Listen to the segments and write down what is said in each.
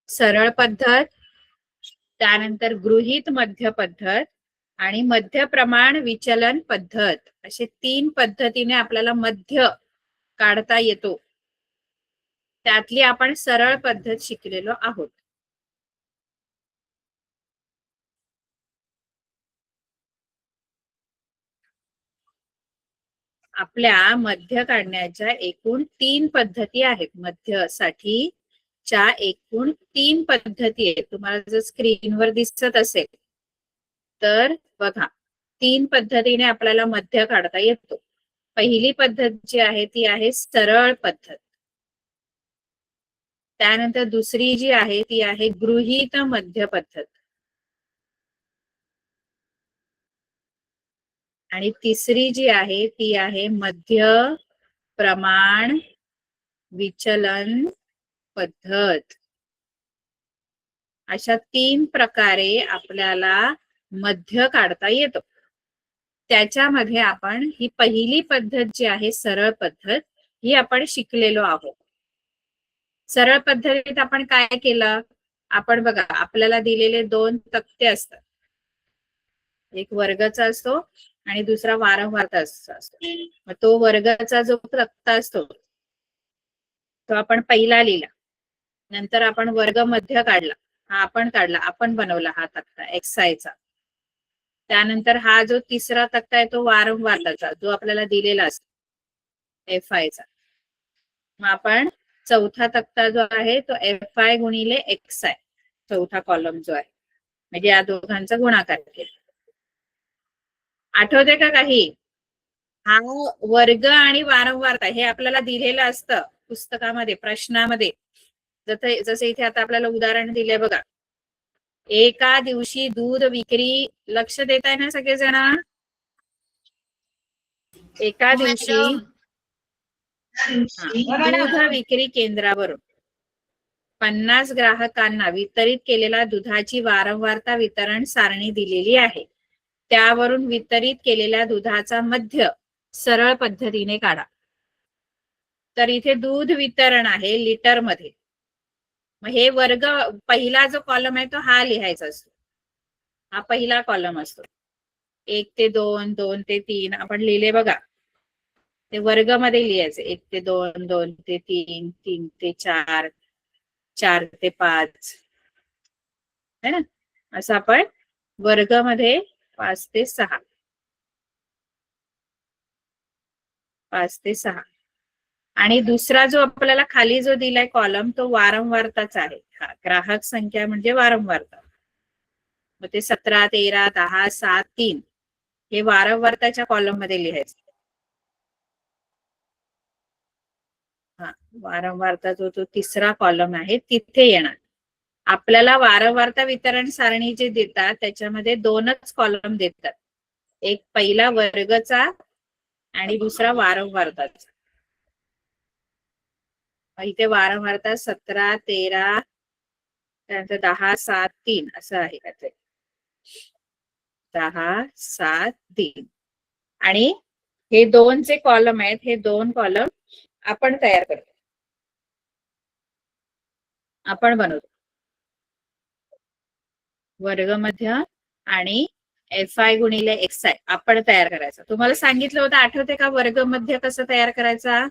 सरळ पद्धत, त्यानंतर गृहीत मध्य पद्धत आणि मध्य प्रमाण विचलन पद्धत, असे 3 पद्धतीने आपल्याला मध्य काढता येतो. त्यातली आपण सरळ पद्धत शिकलेलो आहोत. आपल्या मध्य काढण्याच्या एकूण 3 पद्धती आहेत. मध्य साठी च्या एकूण 3 पद्धती आहेत. तुम्हाला जर स्क्रीनवर दिसत असेल तर बघा, 3 पद्धतीने आपल्याला मध्य काढता येतो. पहिली पद्धत जी आहे ती आहे सरळ पद्धत. त्यानंतर दुसरी जी आहे ती आहे गृहीत मध्य पद्धत. आणि तिसरी जी आहे ती आहे मध्य प्रमाण विचलन पद्धत. अशा 3 प्रकारे आपल्याला मध्य काढता येतो. त्याच्यामध्ये आपण ही पहिली पद्धत जी आहे सरळ पद्धत ही आपण शिकलेलो आहोत. सरळ पद्धतीत आपण काय केलं, आपण बघा आपल्याला दिलेले 2 तक्ते असतात. एक वर्गाचा असतो आणि दुसरा वारंवारता असतो. मग तो वर्गाचा जो तक्ता असतो तो आपण पहिला लिहिला. नंतर आपण वर्ग मध्य काढला, हा आपण काढला, आपण बनवला हा तक्ता XI चा. त्यानंतर हा जो तिसरा तक्ता आहे तो वारंवारताचा, जो आपल्याला दिलेला असतो FI चा. मग आपण चौथा तक्ता जो आहे तो FI गुणिले XI, चौथा कॉलम जो आहे, म्हणजे या दोघांचा गुणाकार केला. आठवते का काही? हा वर्ग आणि वारंवारता हे आपल्याला दिलेलं असतं पुस्तकामध्ये, प्रश्नामध्ये. जसं इथे आता आपल्याला उदाहरण दिले बघा, एका दिवशी दूध विक्री, लक्ष देताय ना सगळेजण? एका दिवशी दूध विक्री केंद्रावरून 50 ग्राहकांना वितरित केलेला दुधाची वारंवारता वितरण सारणी दिलेली आहे. त्यावरून वितरित केलेल्या दुधाचा मध्य सरळ पद्धतीने काढा. तर इथे दूध वितरण आहे लिटर मध्ये. मग हे वर्ग, पहिला जो कॉलम आहे तो हा लिहायचा असतो. हा पहिला कॉलम असतो. 1 ते 2, 2 ते 3 आपण लिहिले बघा. ते वर्ग मध्ये लिहायचे. 1 ते 2, 2 ते 3, 3 ते 4, 4 ते 5, है ना. असं आपण वर्ग मध्ये 5 ते 6, 5 ते 6. आणि दुसरा जो आपल्याला खाली जो दिलाय कॉलम तो वारंवारताचा आहे. ग्राहक संख्या म्हणजे वारंवारता. मग ते 17, 13, 10, 7, 3 हे वारंवारताच्या कॉलम मध्ये लिहायचं. हा वारंवारता जो तिसरा कॉलम आहे तिथे येणार. आपल्याला वारंवारता वितरण सारणी जे देतात त्याच्यामध्ये 2च कॉलम देतात. एक पहिला वर्गचा आणि दुसरा वारंवारताचा. इथे वारंवारता 17, 13, त्यानंतर 10, 7, 3 असं आहे का ते. 10, 7, 3. आणि हे 2 जे कॉलम आहेत हे 2 कॉलम आपण तयार करतो, आपण बनवतो. वर्ग मध्य आणि FI गुणिले XI आपण तयार करायचा. तुम्हाला सांगितलं होतं, आठवते का वर्ग मध्य कसं तयार करायचा?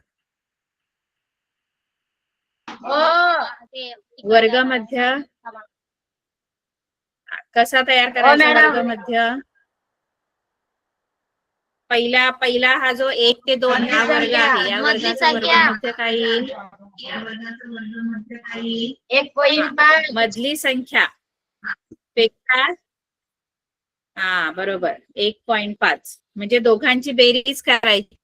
वर्ग मध्य कसा तयार करायचा? वर्ग मध्य पहिला हा जो 1 ते 2 हा वर्ग आहे, या वर्गाचा वर्ग मध्य काय येईल? 1.5 मधली संख्या पेक्षा, हा बरोबर, 1.5 म्हणजे दोघांची बेरीज करायची.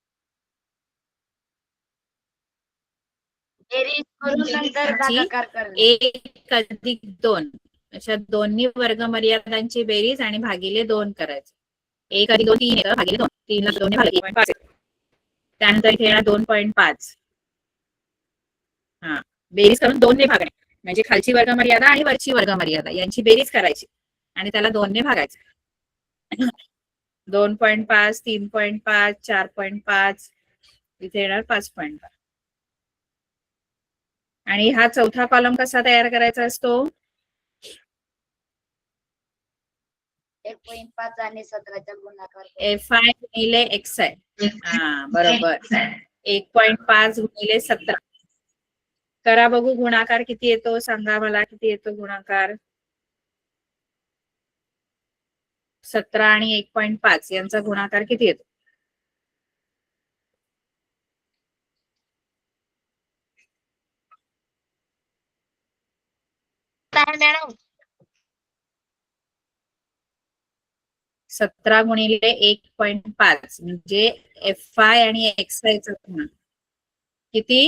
एक अधिक 2 अशा दोन्ही वर्ग मर्यादांची बेरीज आणि भागिले 2 करायचे. 1 अधिक 2 3 येतं, भागिले 2, 3 ला 2 भागिले 1.5. त्यानंतर इथे येणार 2.5. हा बेरीज करून 2 ने भागणे, म्हणजे खालची वर्ग मर्यादा आणि वरची वर्ग मर्यादा यांची बेरीज करायची आणि त्याला 2 ने भागायचं. 2.5, 3.5, 4.5, इथे येणार 5.5. आणि हा चौथा कॉलम कसा तयार करायचा असतो? 1.5 आणि 17चा गुणाकार FI गुणिले XI. हा बरोबर. 1.5 गुणिले 17. करा बघू गुणाकार किती येतो, सांगा मला किती येतो गुणाकार. 17 आणि 1.5 यांचा गुणाकार किती येतो? मॅडम 17 गुणिले 1.5 म्हणजे FI आणि XI चा गुणाकार किती?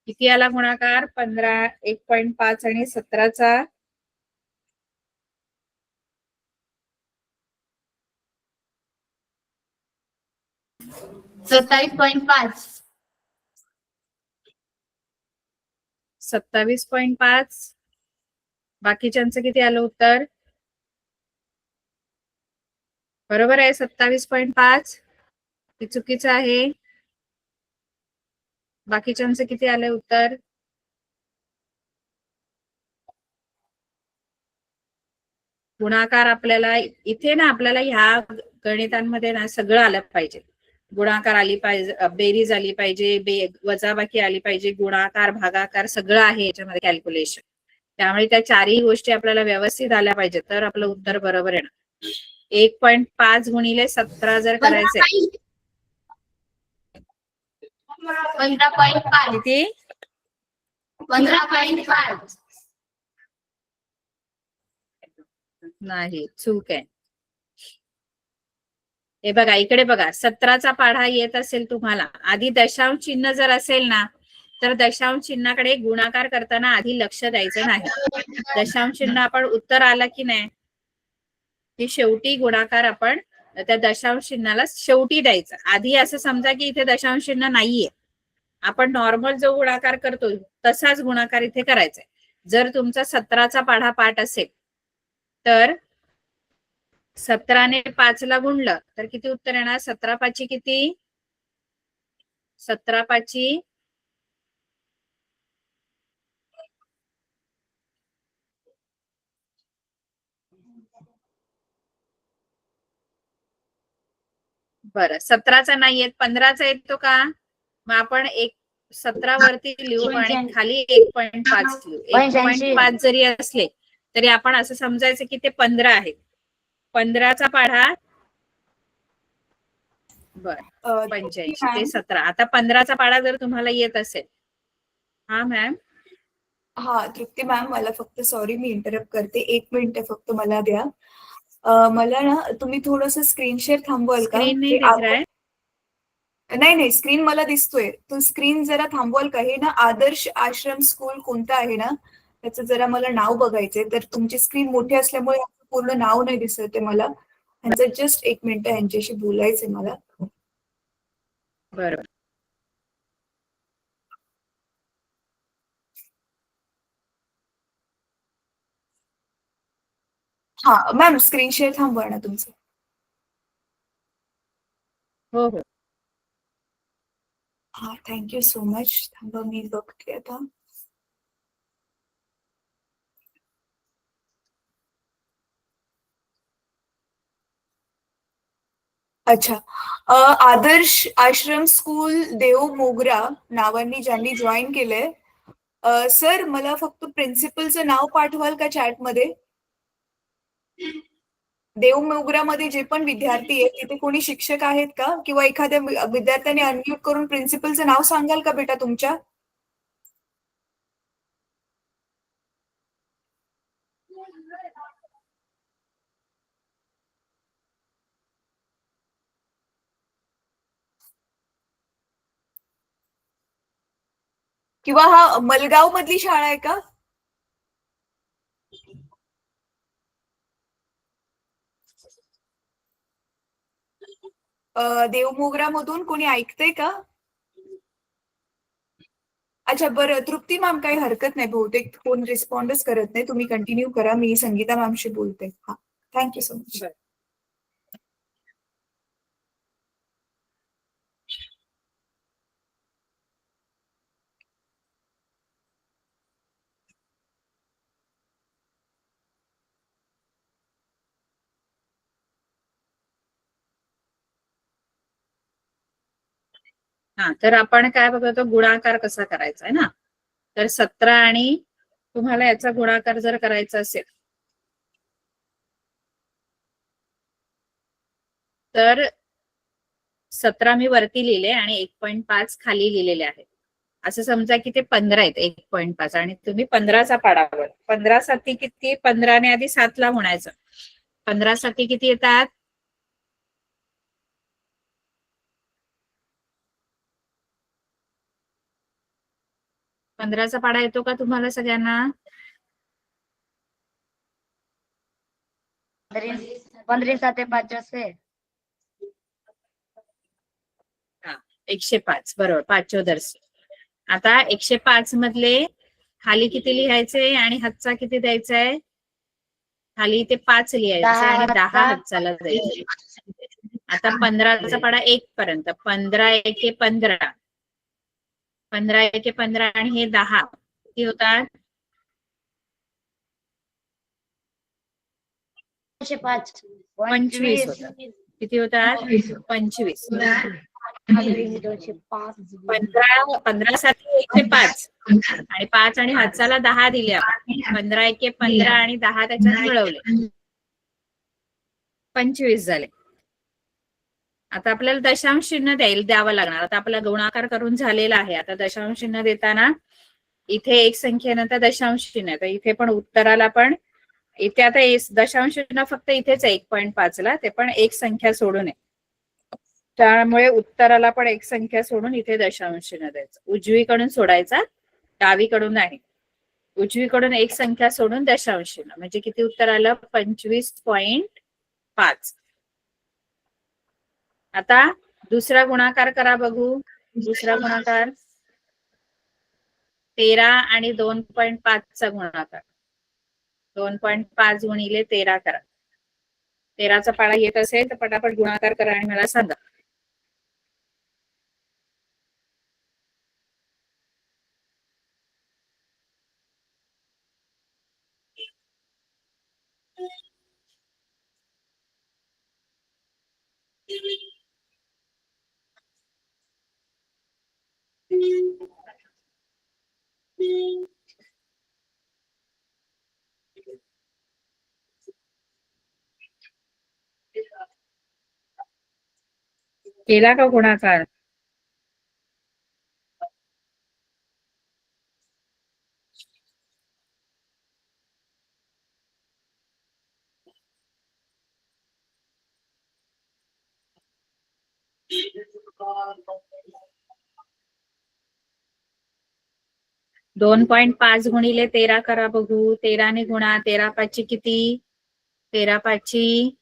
किती आला गुणाकार? 15, 1.5 आणि 17चा 27.5. 27.5. बाकीच्यांचं किती आलं उत्तर? बरोबर आहे 27.5. हे चुकीचं आहे. बाकीच्यांचं किती आलं उत्तर? गुणाकार आपल्याला इथे ना, आपल्याला ह्या गणितांमध्ये ना सगळं आलं पाहिजे. गुणाकार आली पाहिजे, बेरीज आली पाहिजे, वजाबाकी आली पाहिजे, गुणाकार भागाकार सगळं आहे याच्यामध्ये कॅल्क्युलेशन. त्यामुळे त्या चारही गोष्टी आपल्याला व्यवस्थित आल्या पाहिजे तर आपलं उत्तर बरोबर येणार. 1.5 गुणिले 17 जर करायचंय 15.5. किती? 15.5. नाही, चूक आहे. हे बघा इकडे बघा, 17चा पाढा येत असेल तुम्हाला, आधी दशांश चिन्ह जर असेल ना तर दशांश चिन्हाकडे गुणाकार करताना आधी लक्ष द्यायचं नाही. दशांश चिन्ह आपण उत्तर आला की नाही की शेवटी गुणाकार आपण त्या दशांश चिन्हाला शेवटी द्यायचं. आधी असं समजा की इथे दशांश चिन्ह नाहीये, आपण नॉर्मल जो गुणाकार करतो तसाच गुणाकार इथे करायचा. जर तुमचा 17चा पाढा पाठ असेल तर 17ने 5 ला गुणलं तर किती उत्तर येणार? 17 5 किती? 17 5 बरं, 17चा नाही येत, 15चा येतो का? मग आपण 17 वरती लिहू आणि खाली 1.5 लिहू. 1.5 जरी असले तरी आपण असं समजायचं की ते 15 आहे. 15चा पाढा बर 85 ते 17. आता 15चा पाढा जर तुम्हाला येत असेल. हा मॅम. हा तृप्ती मॅम, मला फक्त सॉरी मी इंटरप्ट करते, 1 मिनिट फक्त मला द्या. मला ना तुम्ही थोडंसं स्क्रीन शेअर थांबवाल का? स्क्रीन नाही दिख रहा है. नाही नाही, स्क्रीन मला दिसतोय. तो स्क्रीन जरा थांबवाल का? हे ना आदर्श आश्रम स्कूल कोणतं आहे ना त्याचं जरा मला नाव बघायचंय. तर तुमची स्क्रीन मोठी असल्यामुळे पूर्ण नाव नाही दिसत आहे मला. ह्यांचं जस्ट 1 मिनिट यांच्याशी बोलायचंय मला. बरोबर. हा मॅम, स्क्रीन शेअर थांबवा ना तुमचं. हो हो. हा थँक्यू सो मच. थांबा मी बघते आता. अच्छा, आदर्श आश्रम स्कूल देव मोगरा नावानी ज्यांनी जॉईन केलंय, सर मला फक्त प्रिन्सिपलचं नाव पाठवाल का चॅटमध्ये? देव मोगरामध्ये जे पण विद्यार्थी आहेत तिथे कोणी शिक्षक आहेत का? किंवा एखाद्या विद्यार्थ्याने अनम्यूट करून प्रिन्सिपलचं नाव सांगाल का बेटा तुमच्या? किंवा हा मलगाव मधली शाळा आहे का? देवमोगरा मधून कोणी ऐकतंय का? अच्छा बरं, तृप्ती मॅम काही हरकत नाही, बहुतेक कोण रिस्पॉन्डच करत नाही. तुम्ही कंटिन्यू करा, मी संगीता मॅमशी बोलते. हा थँक्यू सो मच. बरं. हा, तर आपण काय बघतो, गुणाकार कसा करायचा आहे ना. तर 17 आणि तुम्हाला याचा गुणाकार जर करायचा असेल तर 17 मी वरती लिहिले आणि 1.5 खाली लिहिलेले आहेत. असं समजा की ते 15 आहेत, 1.5, आणि तुम्ही 15चा पाडावर. 15 साठी किती? 15ने आधी 7 ला म्हणायचं. 15 साठी किती येतात? 15चा पाडा येतो का तुम्हाला सगळ्यांना? 15 साते 5 असे. 105, बरोबर, 5 आता 105 मधले खाली किती लिहायचे आणि हातचा किती द्यायचा आहे? खाली ते 5 लिहायचे आणि 10 हातचाला द्यायचे. आता 15चा पाडा 1 पर्यंत. 15 एके 15, 15 एके 15 आणि हे 10 किती होतात? 25 होतात. किती होतात? 25. 15 साठी 105 आणि 5 आणि हातचाला 10 दिले आपण. 15 एके 15 आणि 10 त्याच्यात मिळवले, 25 झाले. आता आपल्याला दशांश चिन्ह द्यावं लागणार. आता आपला गुणाकार करून झालेला आहे. आता दशांश चिन्ह देताना इथे एक संख्येनंतर दशांश चिन्ह, तर इथे पण उत्तराला पण इथे आता दशांश चिन्ह फक्त इथेच आहे 1.5 ला, ते पण एक संख्या सोडून आहे. त्यामुळे उत्तराला पण एक संख्या सोडून इथे दशांश चिन्ह द्यायचं. उजवीकडून सोडायचा, डावीकडून नाही. उजवीकडून एक संख्या सोडून दशांश चिन्ह, म्हणजे किती उत्तर आलं? 25.5. आता दुसरा गुणाकार करा बघू. दुसरा गुणाकार 13 आणि 2.5 चा गुणाकार. 2.5 गुणिले 13 करा. 13चा पाडा येत असेल तर पटापट गुणाकार करा आणि मला सांगा. केला का गुणाकार? दोन 2.5 गुणिले 13 करा बघू. 13 ने गुणा. 13 पाची किती? 13 पाची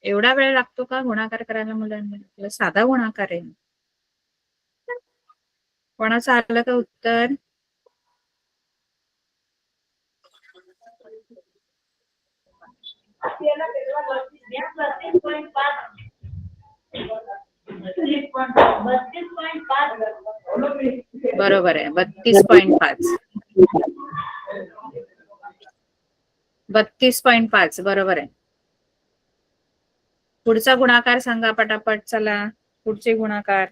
एवढा वेळ लागतो का गुणाकार करायला मुलांना? साधा गुणाकार आहे. कोणाचं आलं का उत्तर? बरोबर आहे, 32.5. 32.5 बरोबर आहे. पुढचा गुणाकार सांगा पटापट. चला, पुढचे गुणाकार.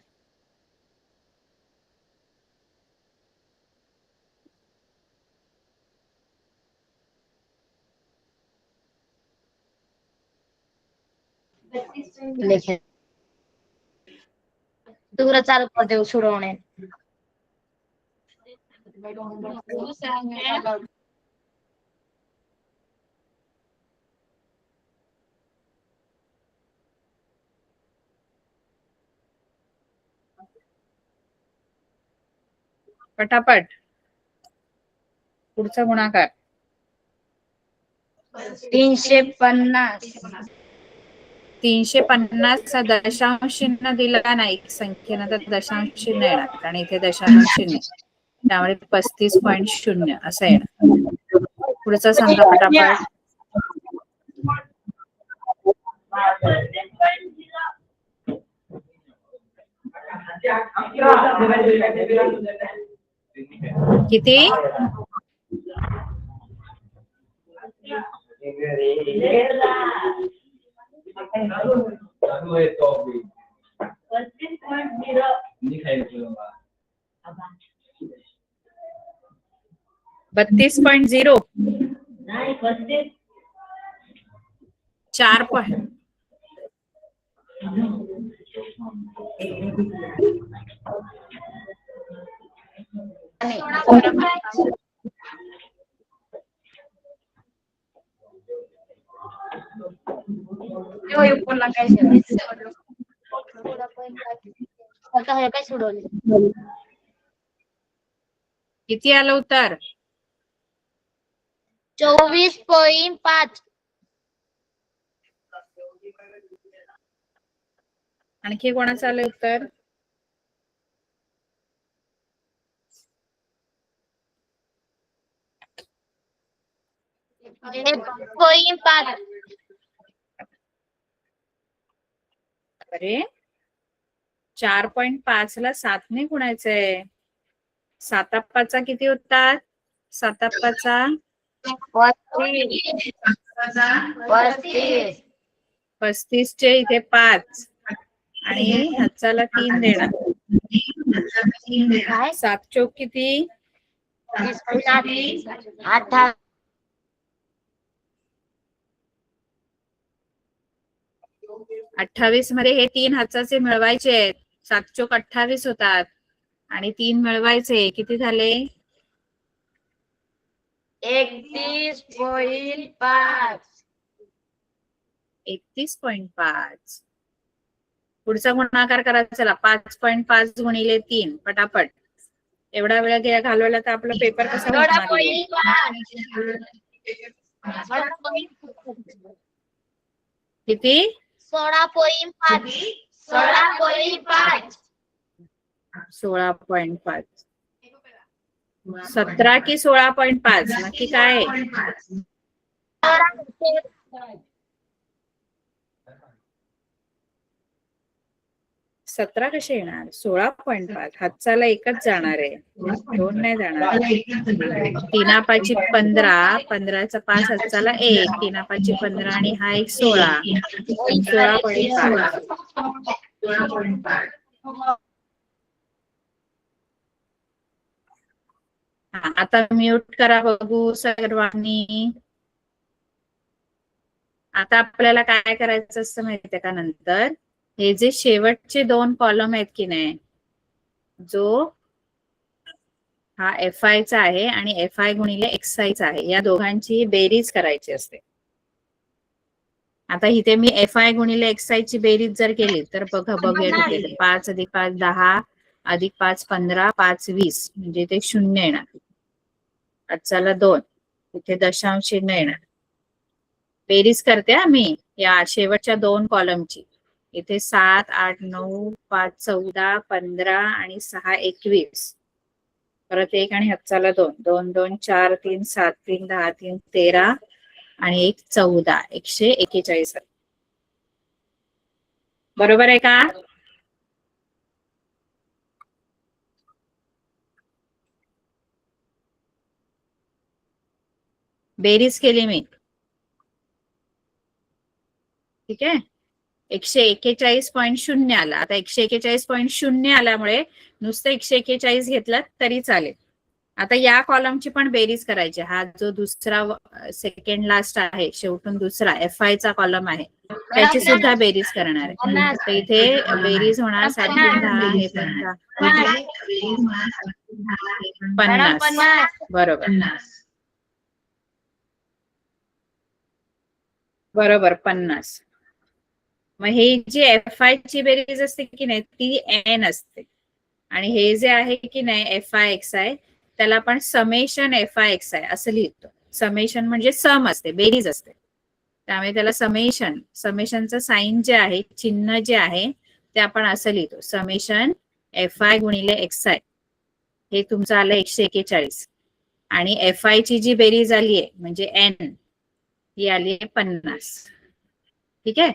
दूर चालू कर देऊ सोडवणे. पटापट पुढचा गुणाकार. 350. 350 चा दशांश चिन्ह दिला नाही संख्येनं तर दशांश चिन्ह येणार, कारण इथे दशांश चिन्ह आहे. त्यामुळे 35.0 असं येणार. पुढचा सांगा पटापट. किती? बत्तीस 4 पॉइंट. काय सोडवले? किती आलं उत्तर? 24.5. आणखी कोणाचं आलं उत्तर? अरे 4.5 ला 7 ने गुणायचंय. 7 किती होतात? 7 35 चे इथे 5 आणि ह्याचाला 3 देणार. 7 चौक किती? 28 मध्ये हे 3 हाताचे मिळवायचे आहेत. 7 चौक 28 होतात आणि 3 मिळवायचे. किती झाले? 31.5. 31.5. पुढचा गुणाकार करायचा. चला 5.5 गुणिले 3 पटापट. एवढा वेळ घालवला तर आपला पेपर कसा होणार? किती? 16.5. 16.5. 17 की 16.5 नक्की काय? 17 कसे येणार? 16.5. हातचाला एकच जाणार आहे, 2 नाही जाणार. 3 15. 15चा 5 हातचाला 1. 3 15 आणि हा एक 16. 16.5. आता म्यूट करा बघू सर्वांनी. आता आपल्याला काय करायचं असतं माहितीये का? नंतर हे जे शेवटचे 2 कॉलम आहेत की नाही, जो हा FI चा आहे आणि FI गुणिले XI चा आहे, या दोघांची बेरीज करायची असते. आता इथे मी FI गुणिले XI ची बेरीज जर केली तर बघूया किती. 5 + 5 10 + 5 15 5 20 म्हणजे ते 0 येणार. आजचाला 2 इथे दशांश चिन्ह येणार. बेरीज करते मी या शेवटच्या 2 कॉलमची. इथे 7 8 9 5 14 15 आणि 6 21. परत 1 आणि हातचाला 2. 2 2 4 3 7 3 10 3 13 आणि 1 14. 141. बरोबर आहे का? बेरीज केली मी. ठीक आहे. 141.0 आला. आता 141.0 आल्यामुळे नुसतं 141 घेतलं तरी चालेल. आता या कॉलमची पण बेरीज करायची. हा जो दुसरा सेकंड लास्ट आहे, शेवटून दुसरा FI चा कॉलम आहे, त्याची सुद्धा बेरीज करणार आहे. तर इथे बेरीज होणार 7 3 10 हे 50. बरोबर बरोबर 50. मग हे जी FI ची बेरीज असते की नाही ती N असते आणि हे जे आहे की नाही FI XI त्याला आपण समेशन FI XI असं लिहितो. समेशन म्हणजे सम असते, बेरीज असते, त्यामुळे त्याला समेशन, समेशनचं साइन जे आहे, चिन्ह जे आहे ते आपण असं लिहितो, समेशन FI गुणिले XI. हे तुमचं आलं 141 आणि FI ची जी बेरीज आली आहे म्हणजे N ही आली आहे 50. ठीक आहे.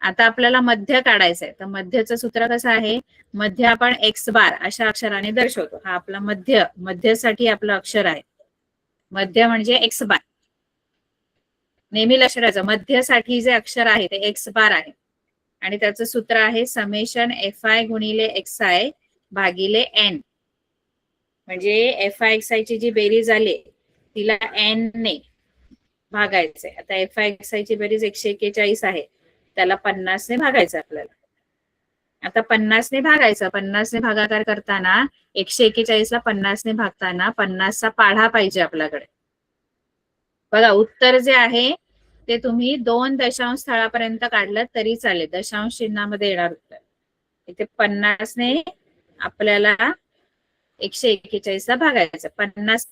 आता आपल्याला मध्य काढायचं आहे, तर मध्यचं सूत्र कसं आहे, मध्य आपण X बार अशा अक्षराने दर्शवतो. हा आपला मध्य, मध्यसाठी आपलं अक्षर आहे. मध्य म्हणजे X बार. नेहमी लक्षात ठेवायचं, मध्यसाठी जे अक्षर आहे ते X बार आहे आणि त्याचं सूत्र आहे समेशन FI गुणिले XI भागिले N. म्हणजे FI XI ची जी बेरीज आली तिला N ने भागायचंय. आता FI XI ची बेरीज 141 आहे, त्याला 50 ने भागायचं आपल्याला. आता 50 ने भागायचं, 50 ने भागाकार करताना 141 ला 50 ने भागताना 50 चा पाढा पाहिजे आपल्याकडे. बघा उत्तर जे आहे ते तुम्ही 2 दशांश स्थळापर्यंत काढलं तरी चालेल, दशांश चिन्हामध्ये येणार उत्तर. इथे 50 ने आपल्याला 141 ला भागायचं. 50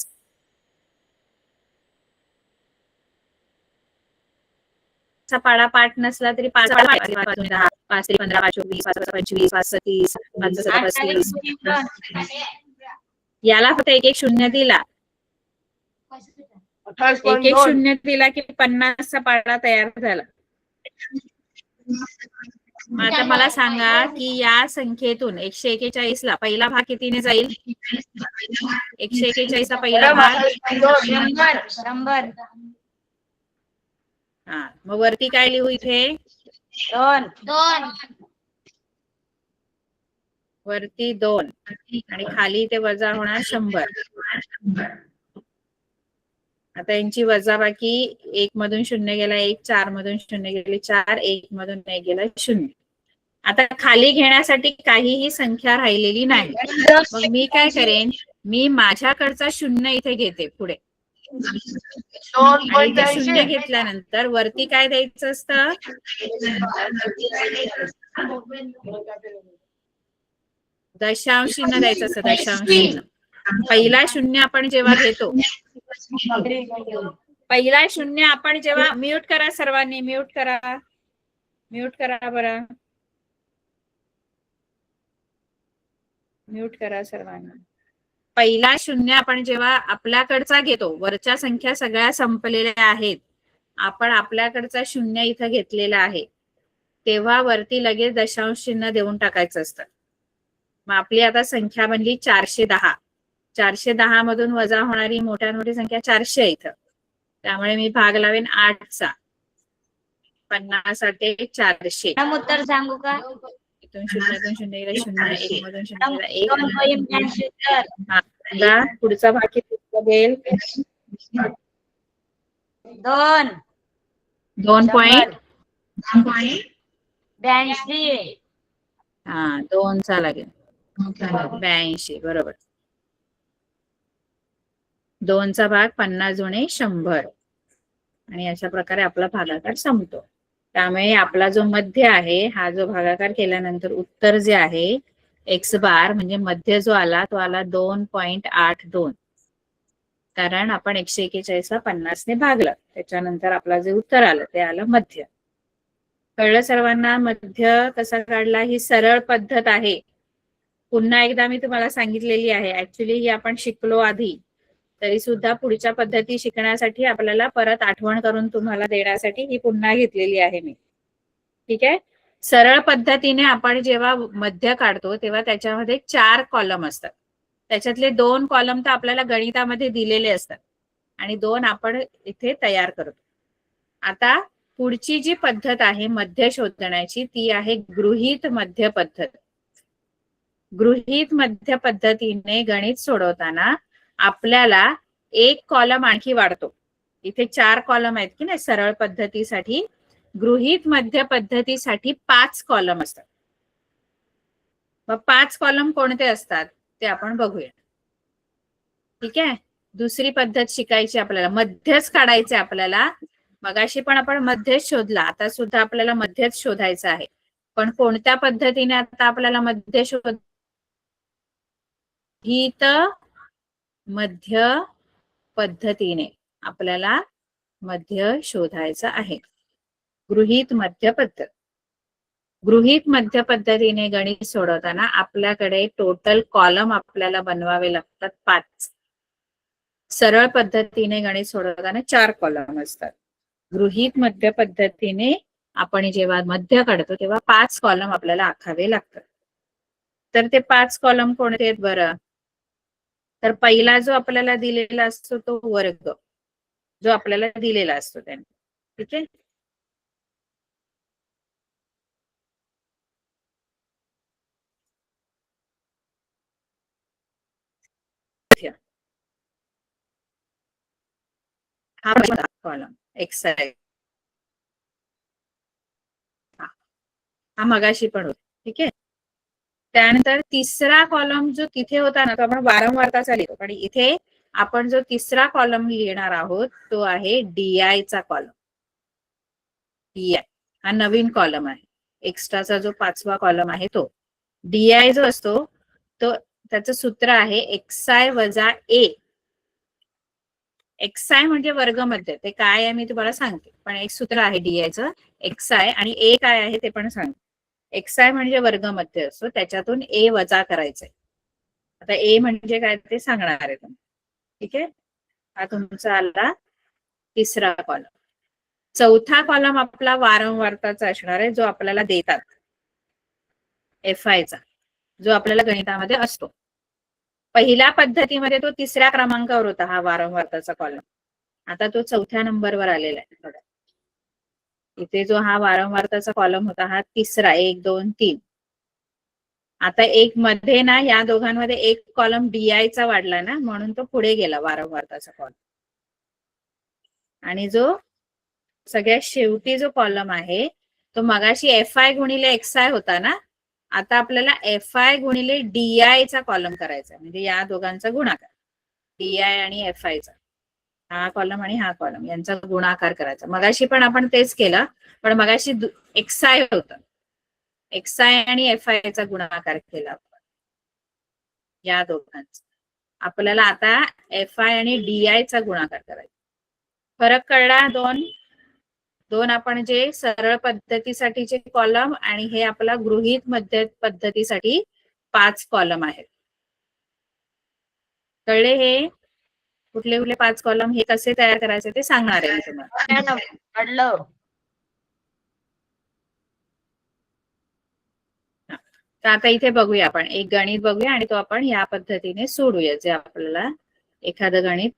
चा पाडा पाठ नसला तरी 5 5 3 10 5 3 15 5 20 5 25 5 30 5 35. याला फक्त एक एक शून्य दिला, एक एक शून्य दिला की 50 चा पाडा तयार झाला. आता मला सांगा की या संख्येतून 141 ला पहिला भाग कितीने जाईल? 141 चा पहिला भाग 100. हा, मग वरती काय लिहू इथे? 2. वरती 2 आणि खाली इथे वजा होणार 100. आता यांची वजाबाकी 1 मधून 0 गेला 1, 4 मधून 0 गेले 4, 1 मधून 1 गेला 0. आता खाली घेण्यासाठी काहीही संख्या राहिलेली नाही. मग मी काय करेन, मी माझ्याकडचा 0 इथे घेते पुढे आणि ते 0 घेतल्यानंतर वरती काय द्यायचं असतं? दशांश चिन्ह द्यायचं असतं, दशांश चिन्ह. पहिला 0 आपण जेव्हा घेतो, पहिला 0 आपण जेव्हा, म्यूट करा सर्वांनी, म्यूट करा, म्यूट करा बरं, म्यूट करा सर्वांना. पहिला 0 आपण जेव्हा आपल्याकडचा घेतो, वरच्या संख्या सगळ्या संपलेल्या आहेत, आपण आपल्याकडचा 0 इथं घेतलेला आहे, तेव्हा वरती लगेच दशांश चिन्ह देऊन टाकायचं असतं. मग आपली आता संख्या बनली 410. 410 मधून वजा होणारी मोठ्यात मोठी संख्या 400 इथं, त्यामुळे मी भाग लावेन 8 चा. 50 8 400. उत्तर सांगू का? इथून 0 0 गेला 0, 1 मधून 0 गेला 1. पुढचा भाग किती लागेल? 2.82. हा, 2 चा लागेल 82. बरोबर. 2 चा भाग 50 जुने 100 आणि अशा प्रकारे आपला भागाकार संपतो. त्यामुळे आपला जो मध्य आहे, हा जो भागाकार केल्यानंतर उत्तर जे आहे X बार म्हणजे मध्य जो आला तो आला 2.82. कारण आपण 141 ला 50 ने भागलं, त्याच्यानंतर आपला जे उत्तर आलं ते आलं मध्य. कळलं सर्वांना मध्य कसा काढला? ही सरळ पद्धत आहे. पुन्हा एकदा मी तुम्हाला सांगितलेली आहे, ऍक्च्युली ही आपण शिकलो आधी, तरी सुद्धा पुढच्या पद्धती शिकण्यासाठी आपल्याला परत आठवण करून तुम्हाला देण्यासाठी ही पुन्हा घेतलेली आहे मी. ठीक आहे. सरळ पद्धतीने आपण जेव्हा मध्य काढतो तेव्हा त्याच्यामध्ये 4 कॉलम असतात, त्याच्यातले 2 कॉलम तर आपल्याला गणितामध्ये दिलेले असतात आणि 2 आपण इथे तयार करतो. आता पुढची जी पद्धत आहे मध्य शोधण्याची ती आहे गृहीत मध्य पद्धत. गृहीत मध्य पद्धतीने गणित सोडवताना आपल्याला 1 कॉलम आणखी वाढतो. इथे 4 कॉलम आहेत की नाही सरळ पद्धतीसाठी, गृहीत मध्य पद्धतीसाठी 5 कॉलम असतात. मग 5 कॉलम कोणते असतात ते आपण बघूया. ठीक आहे. दुसरी पद्धत शिकायची आपल्याला, मध्यच काढायचे आपल्याला. मगाशी पण आपण मध्यच शोधला, आता सुद्धा आपल्याला मध्यच शोधायचं आहे, पण कोणत्या पद्धतीने आता आपल्याला मध्य शोध? गृहीत मध्य पद्धतीने आपल्याला मध्य शोधायचं आहे. गृहीत मध्य पद्धत. गृहीत मध्य पद्धतीने गणित सोडवताना आपल्याकडे टोटल कॉलम आपल्याला बनवावे लागतात 5. सरळ पद्धतीने गणित सोडवताना 4 कॉलम असतात. गृहीत मध्य पद्धतीने आपण जेव्हा मध्य काढतो तेव्हा 5 कॉलम आपल्याला आखावे लागतात. तर ते 5 कॉलम कोणते आहेत बरं? तर पहिला जो आपल्याला दिलेला असतो तो वर्ग, जो आपल्याला दिलेला असतो त्याने. ठीक आहे. हा कॉलम एक्सआय हा मगाशी पण होता. ठीक आहे. त्यानंतर तिसरा कॉलम जो तिथे होता ना तो आपण वारंवारताचा लिहितो, पण इथे आपण जो तिसरा कॉलम लिहिणार आहोत तो आहे DI चा कॉलम. DI हा नवीन कॉलम आहे. एक्स्ट्राचा जो 5वा कॉलम आहे तो DI जो असतो तो त्याचं सूत्र आहे XI वजा A. XI म्हणजे वर्गमध्य. ते काय आहे मी तुम्हाला सांगते, पण एक सूत्र आहे DIचं XI आणि A काय आहे ते पण सांगते. XI म्हणजे वर्गमध्य असतो, त्याच्यातून A वजा करायचंय. आता A म्हणजे काय ते सांगणार आहे तुम्ही. ठीक आहे. हा तुमचा आला तिसरा कॉलम. चौथा कॉलम आपला वारंवारताचा असणार आहे, जो आपल्याला देतात FIचा, जो आपल्याला गणितामध्ये असतो. पहिल्या पद्धतीमध्ये तो 3ऱ्या क्रमांकावर होता हा वारंवारताचा कॉलम. आता तो 4थ्या नंबरवर आलेला आहे. इथे जो हा वारंवारताचा कॉलम होता हा 3रा 1 2 3. आता एक मध्ये ना या दोघांमध्ये एक कॉलम DIचा वाढला ना, म्हणून तो पुढे गेला वारंवारताचा कॉलम. आणि जो सगळ्यात शेवटी जो कॉलम आहे तो मगाशी FI गुणिले XI होता ना, आता आपल्याला FI गुणिले DIचा कॉलम करायचा, म्हणजे या दोघांचा गुणाकार. DI आणि FIचा हा कॉलम आणि हा कॉलम यांचा गुणाकार करायचा. मगाशी पण आपण तेच केलं, पण मगाशी XI होतं. XI आणि FIचा गुणाकार केला आपण या दोघांचा. आपल्याला आता FI आणि DIचा गुणाकार करायचा. फरक कळला? दोन आपण जे सरळ पद्धतीसाठीचे कॉलम आणि हे आपला गृहीत मध्य पद्धतीसाठी 5 कॉलम आहेत. कळले? हे कुठले कुठले 5 कॉलम हे कसे तयार करायचे ते सांगणार आहे मी तुम्हाला. कळलं. तर आता इथे बघूया आपण एक गणित बघूया आणि तो आपण या पद्धतीने सोडूया, जे आपल्याला एखादं गणित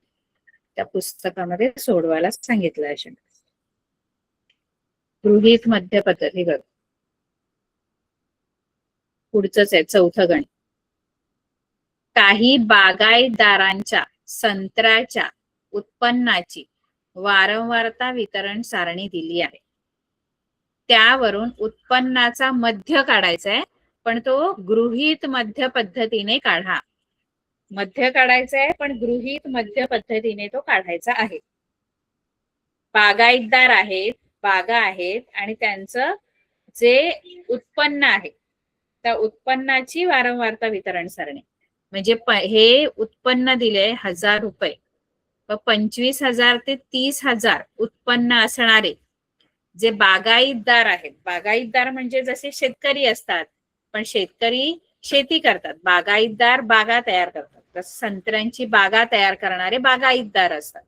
त्या पुस्तकामध्ये सोडवायला सांगितलं असेल. गृहीत मध्य पद्धत ही बघ, पुढचंच आहे 4थं गणित. काही बागायतदारांच्या संत्र्याच्या उत्पन्नाची वारंवारता वितरण सारणी दिली आहे. त्यावरून उत्पन्नाचा मध्य काढायचा आहे, पण तो गृहीत मध्य पद्धतीने काढा. मध्य काढायचा आहे पण गृहीत मध्य पद्धतीने तो काढायचा आहे. बागायतदार आहेत, बागा आहेत आणि त्यांचं जे उत्पन्न आहे त्या उत्पन्नाची वारंवारता वितरण सारणी. म्हणजे हे उत्पन्न दिले 1000 रुपये, 25,000 ते 30,000 उत्पन्न असणारे जे बागायतदार आहेत. बागायतदार म्हणजे जसे शेतकरी असतात, पण शेतकरी शेती करतात, बागायतदार बागा तयार करतात. तसं संत्र्यांची बागा तयार करणारे बागायतदार असतात.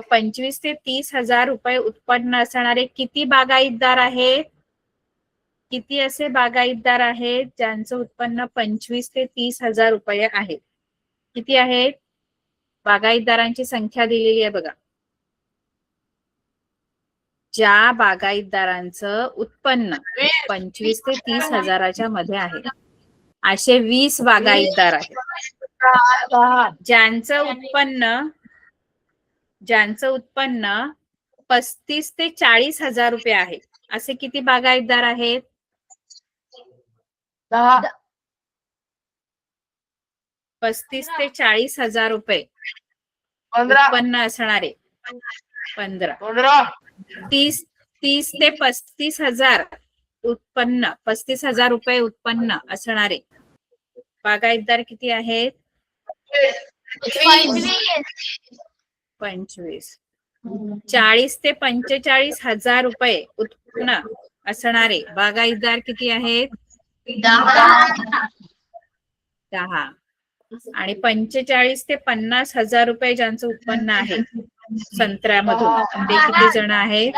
25 ते 30,000 रुपये उत्पन्न असणारे किती बागायतदार आहेत? किती असे बागायतदार आहेत ज्यांचं उत्पन्न 25 ते 30,000 रुपये आहे? किती आहेत? बागायतदारांची संख्या दिलेली आहे बघा. ज्या बागायतदारांचं उत्पन्न 25 ते 30,000च्या मध्ये आहे असे 20 बागायतदार आहेत. ज्यांचं उत्पन्न 35 ते 40,000 रुपये आहे असे किती बागायतदार आहेत? 35 ते 40,000 रुपये उत्पन्न असणारे 15. 30 ते 35,000 उत्पन्न 35,000 रुपये उत्पन्न असणारे बागायतदार किती आहेत? 25. 40 ते 45,000 रुपये उत्पन्न असणारे बागायतदार किती आहेत? 10. आणि 45 ते 50,000 रुपये ज्यांचं उत्पन्न आहे संत्र्यामधून ते किती जण आहेत?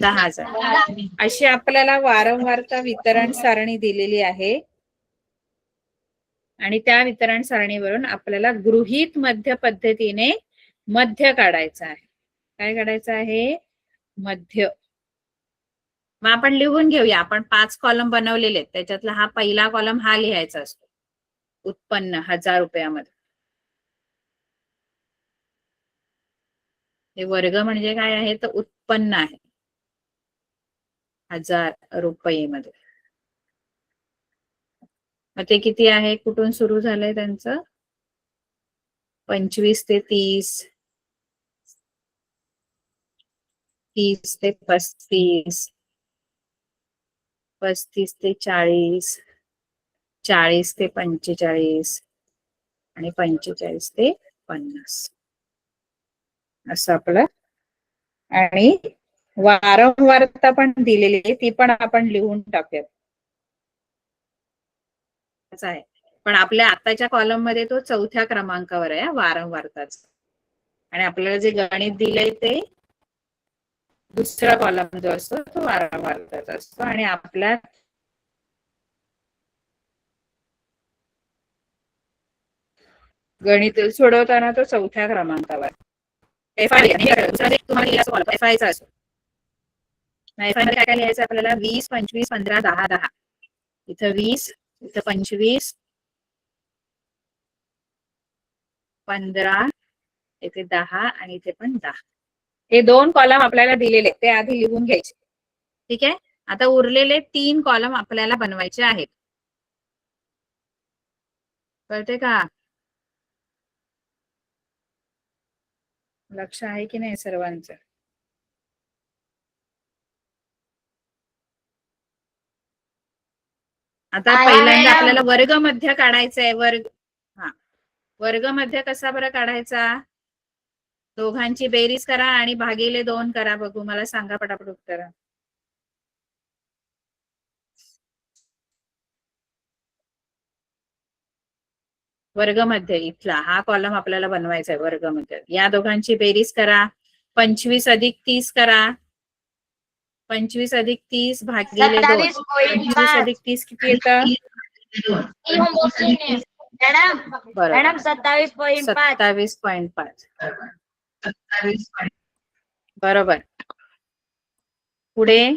10 जण. अशी आपल्याला वारंवारता वितरण सारणी दिलेली आहे आणि त्या वितरण सारणीवरून आपल्याला गृहीत मध्य पद्धतीने मध्य काढायचं आहे. काय काढायचं आहे? मध्य. मग आपण लिहून घेऊया. आपण 5 कॉलम बनवलेले आहेत, त्याच्यातला हा पहिला कॉलम हा लिहायचा असतो. उत्पन्न 1000 रुपयामध्ये. हे वर्ग म्हणजे काय आहे? तर उत्पन्न आहे 1000 रुपये मध्ये. मग ते किती आहे? कुठून सुरू झालंय त्यांचं? 25 ते 30, 30 ते 35, 35 ते 40, 40 ते 45 आणि 45 ते 50 असं आपलं. आणि वारंवारता पण दिलेली आहे, ती पण आपण लिहून टाकूयात. आहे पण आपल्या आताच्या कॉलम मध्ये तो 4थ्या क्रमांकावर आहे वारंवारताच. आणि आपल्याला जे गणित दिलंय ते दुसरा कॉलम जो असतो तो वारंवारताचा असतो. आणि आपल्या गणित सोडवताना तो 4थ्या क्रमांकावर. एफआयचा असतो. एफआय मध्ये काय लिहायचं आपल्याला? 20, 25, 15, 10, 10. इथं 20, इथं 25, 15, इथे 10 आणि इथे पण 10. हे 2 कॉलम आपल्याला दिलेले ते आधी लिहून घ्यायचे. ठीक आहे. आता उरलेले 3 कॉलम आपल्याला बनवायचे आहेत. कळते का? लक्ष आहे की नाही सर्वांचं? आता पहिल्यांदा आपल्याला वर्ग मध्य काढायचा आहे. वर्ग मध्य कसा बरं काढायचा? दोघांची बेरीज करा आणि भागिले 2 करा. बघू, मला सांगा पटापट उत्तर. वर्ग मध्य इथला हा कॉलम आपल्याला बनवायचा आहे. वर्ग मध्य या दोघांची बेरीज करा. 25 अधिक 30 करा. 25 अधिक 30 भागिले 2. 25 अधिक 30 किती येतं? मॅडम 27.5. बरोबर. पुढे